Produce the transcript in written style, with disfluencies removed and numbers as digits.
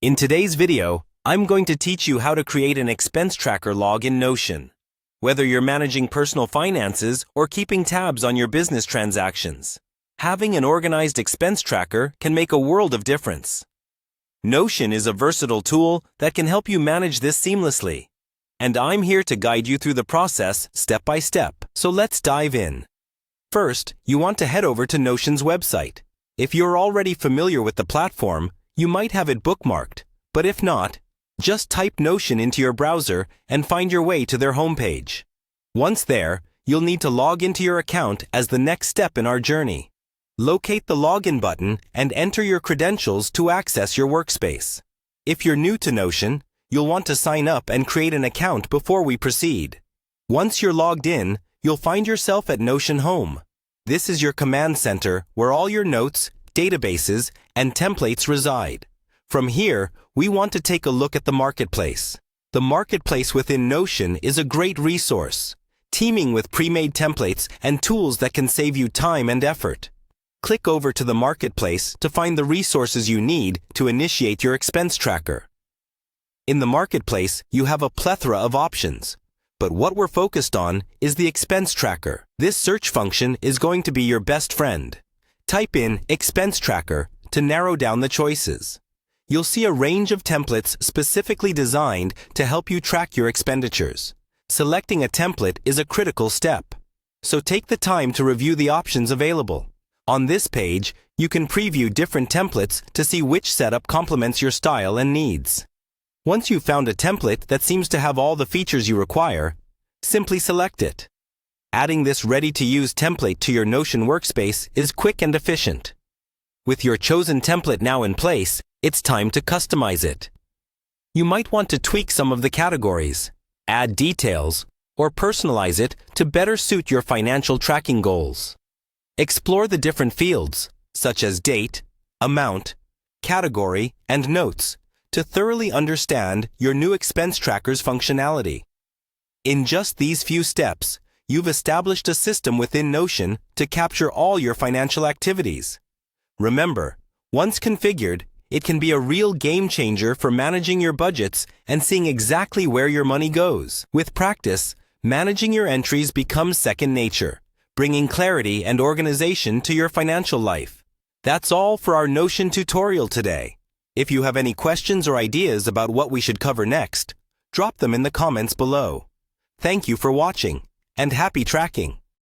In today's video, I'm going to teach you how to create an expense tracker log in Notion. Whether you're managing personal finances or keeping tabs on your business transactions, having an organized expense tracker can make a world of difference. Notion is a versatile tool that can help you manage this seamlessly. And I'm here to guide you through the process step by step, so let's dive in. First, you want to head over to Notion's website. If you're already familiar with the platform, you might have it bookmarked, but if not, just type Notion into your browser and find your way to their homepage. Once there, you'll need to log into your account as the next step in our journey. Locate the Login button and enter your credentials to access your workspace. If you're new to Notion, you'll want to sign up and create an account before we proceed. Once you're logged in, you'll find yourself at Notion Home. This is your command center where all your notes, databases, and templates reside. From here, we want to take a look at the marketplace. The marketplace within Notion is a great resource, teeming with pre-made templates and tools that can save you time and effort. Click over to the marketplace to find the resources you need to initiate your expense tracker. In the marketplace, you have a plethora of options, but what we're focused on is the expense tracker. This search function is going to be your best friend. Type in expense tracker to narrow down the choices. You'll see a range of templates specifically designed to help you track your expenditures. Selecting a template is a critical step, so take the time to review the options available. On this page, you can preview different templates to see which setup complements your style and needs. Once you've found a template that seems to have all the features you require, simply select it. Adding this ready-to-use template to your Notion workspace is quick and efficient. With your chosen template now in place, it's time to customize it. You might want to tweak some of the categories, add details, or personalize it to better suit your financial tracking goals. Explore the different fields, such as date, amount, category, and notes, to thoroughly understand your new expense tracker's functionality. In just these few steps, you've established a system within Notion to capture all your financial activities. Remember, once configured, it can be a real game changer for managing your budgets and seeing exactly where your money goes. With practice, managing your entries becomes second nature, bringing clarity and organization to your financial life. That's all for our Notion tutorial today. If you have any questions or ideas about what we should cover next, drop them in the comments below. Thank you for watching, and happy tracking!